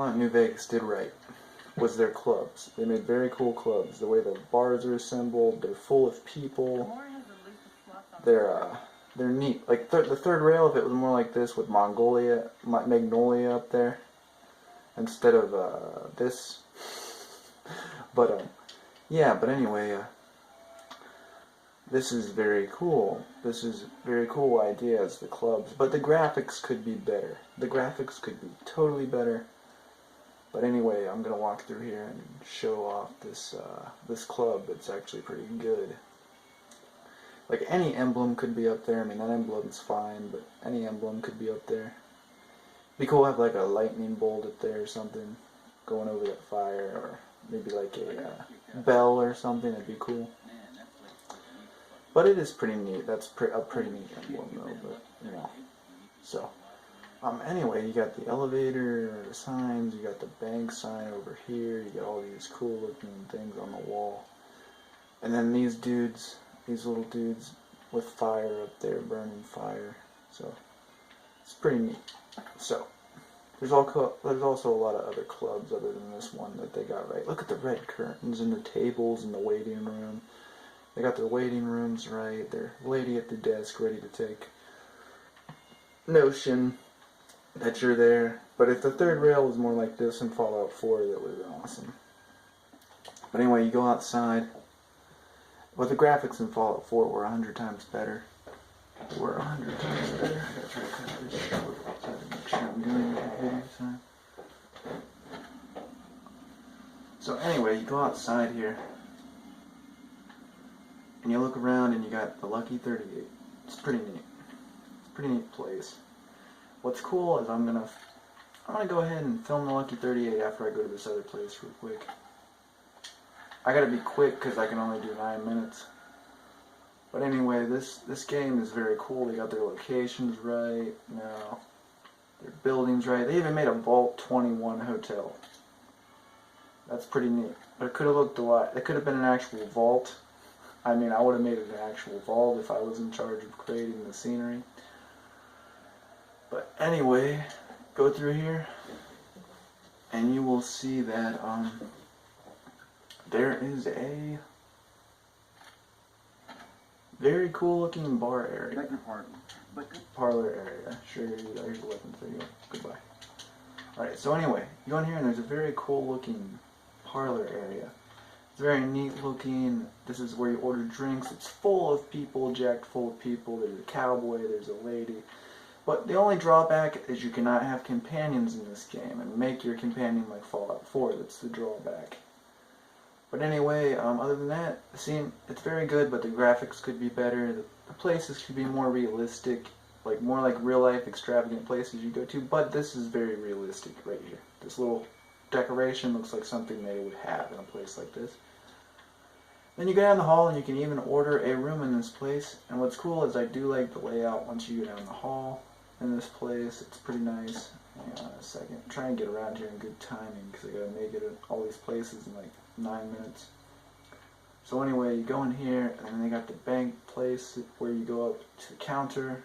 thought New Vegas did right was their clubs. They made very cool clubs. The way the bars are assembled, they're full of people. They're neat. Like the third rail, if it was more like this with Magnolia up there instead of this. But yeah. But anyway, this is very cool. This is very cool ideas, the clubs. But the graphics could be better. The graphics could be totally better. But anyway, I'm gonna walk through here and show off this club. It's actually pretty good. Like any emblem could be up there. I mean, that emblem's fine, but any emblem could be up there. Be cool to have like a lightning bolt up there or something going over that fire, or maybe like a bell or something. That'd be cool. But it is pretty neat. That's a pretty neat emblem, though. But you know, so anyway, you got the elevator, the signs. You got the bank sign over here. You got all these cool looking things on the wall, and then these dudes. These little dudes with fire up there, burning fire. So it's pretty neat. So there's also a lot of other clubs other than this one that they got right. Look at the red curtains and the tables in the waiting room. They got their waiting rooms right. Their lady at the desk ready to take notion that you're there. But if the third rail was more like this in Fallout 4, that would have been awesome. But anyway, you go outside. Well, the graphics in Fallout 4 were 100 times better. They were 100 times better. I gotta try to cut this short outside to make sure I'm doing it ahead of time. So anyway, you go outside here, and you look around, and you got the Lucky 38. It's pretty neat. It's a pretty neat place. What's cool is I'm gonna go ahead and film the Lucky 38 after I go to this other place real quick. I gotta be quick because I can only do 9 minutes. But anyway, this game is very cool. They got their locations right now, their buildings right. They even made a Vault 21 hotel. That's pretty neat. But it could have looked a lot. It could have been an actual vault. I mean, I would have made it an actual vault if I was in charge of creating the scenery. But anyway, go through here, and you will see that there is a very cool looking bar area. Parlor area. Sure, here's the weapons. There you go. Goodbye. Alright, so anyway, you go in here and there's a very cool looking parlor area. It's very neat looking. This is where you order drinks. It's full of people, jacked full of people. There's a cowboy, there's a lady. But the only drawback is you cannot have companions in this game and make your companion like Fallout 4. That's the drawback. But anyway, other than that, the scene, it's very good, but the graphics could be better. The places could be more realistic, like more like real-life extravagant places you go to, but this is very realistic right here. This little decoration looks like something they would have in a place like this. Then you go down the hall, and you can even order a room in this place. And what's cool is I do like the layout once you go down the hall in this place. It's pretty nice. Hang on a second. Try and get around here in good timing, because I gotta make it at all these places in like 9 minutes. So anyway, you go in here, and then they got the bank place where you go up to the counter,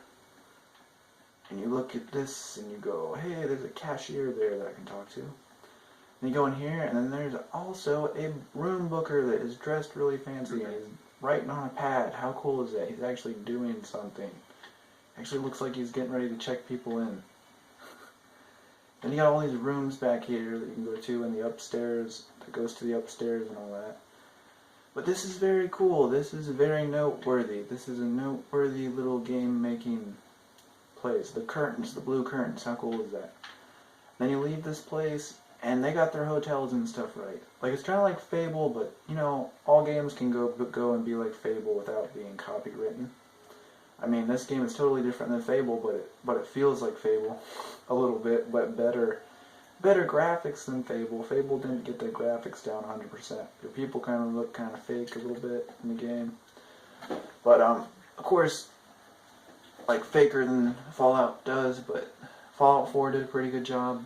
and you look at this, and you go, hey, there's a cashier there that I can talk to. And you go in here, and then there's also a room booker that is dressed really fancy, and he's writing on a pad. How cool is that? He's actually doing something. Actually looks like he's getting ready to check people in. Then you got all these rooms back here that you can go to, and the upstairs that goes to the upstairs and all that. But this is very cool. This is very noteworthy. This is a noteworthy little game making place. The curtains, the blue curtains, how cool is that? Then you leave this place, and they got their hotels and stuff right. Like, it's kind of like Fable, but you know, all games can go and be like Fable without being copywritten. I mean, this game is totally different than Fable, but it feels like Fable a little bit, but better graphics than Fable. Fable didn't get the graphics down 100%. The people kind of look kind of fake a little bit in the game. But of course, like faker than Fallout does, but Fallout 4 did a pretty good job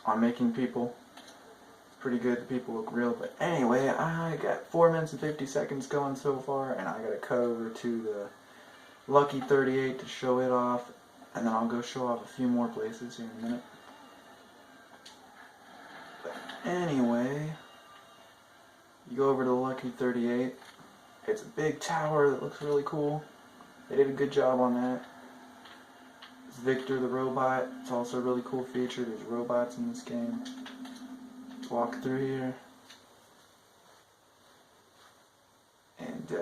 on making people. It's pretty good. The people look real. But anyway, I got 4 minutes and 50 seconds going so far, and I gotta cut over to the Lucky 38 to show it off, and then I'll go show off a few more places here in a minute. Anyway, you go over to the Lucky 38. It's a big tower that looks really cool. They did a good job on that. It's Victor the robot. It's also a really cool feature. There's robots in this game. Let's walk through here. And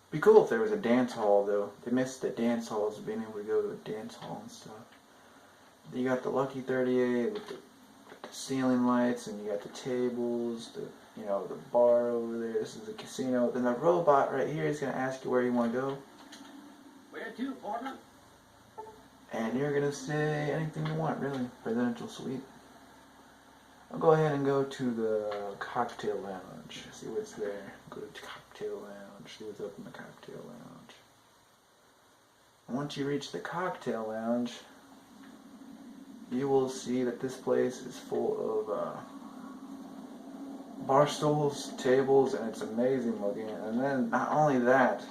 be cool if there was a dance hall, though. They missed the dance halls, being able to go to a dance hall and stuff. You got the Lucky 38 with the ceiling lights, and you got the tables, the bar over there. This is a casino. Then the robot right here is gonna ask you where you want to go. Where to, partner? And you're gonna say anything you want, really. Presidential suite. I'll go ahead and go to the cocktail lounge. See what's there. Go to cocktail lounge. See what's up in the cocktail lounge. And once you reach the cocktail lounge, you will see that this place is full of bar stools, tables, and it's amazing looking. And then not only that,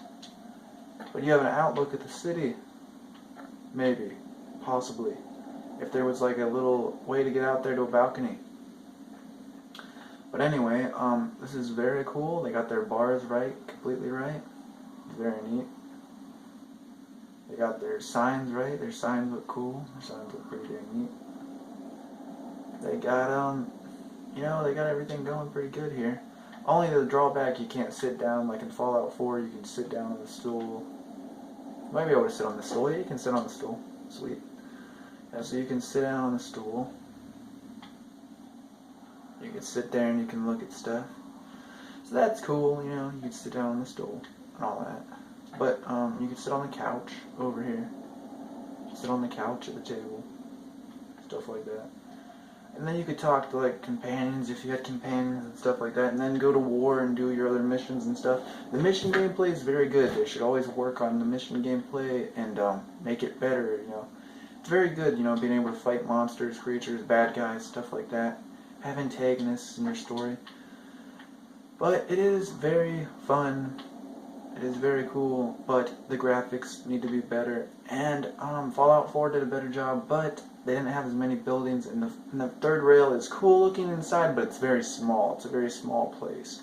but you have an outlook at the city. Maybe, possibly, if there was like a little way to get out there to a balcony. But anyway, this is very cool. They got their bars right, completely right. It's very neat. They got their signs right. Their signs look cool. Their signs look pretty dang neat. They got they got everything going pretty good here. Only the drawback, you can't sit down like in Fallout 4. You can sit down on the stool. You might be able to sit on the stool. Yeah, you can sit on the stool. Sweet. Yeah, so you can sit down on the stool. You can sit there and you can look at stuff. So that's cool, you can sit down on the stool and all that. But you can sit on the couch over here. Sit on the couch at the table. Stuff like that. And then you could talk to like companions if you had companions and stuff like that, and then go to war and do your other missions and stuff. The mission gameplay is very good. They should always work on the mission gameplay and make it better, It's very good, being able to fight monsters, creatures, bad guys, stuff like that. Have antagonists in your story. But it is very fun. It is very cool, but the graphics need to be better. And Fallout 4 did a better job, but they didn't have as many buildings, and the third rail is cool looking inside, but it's very small. It's a very small place.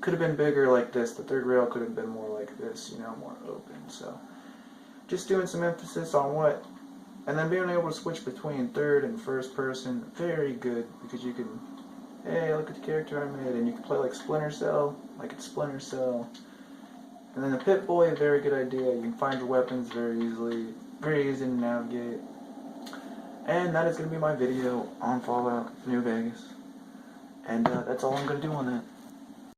Could have been bigger like this. The third rail could have been more like this, more open. So, just doing some emphasis on what, and then being able to switch between third and first person, very good, because you can, hey, look at the character I made, and you can play like Splinter Cell, like it's Splinter Cell. And then the Pip-Boy, very good idea. You can find your weapons very easily, very easy to navigate. And that is going to be my video on Fallout New Vegas. And that's all I'm going to do on that.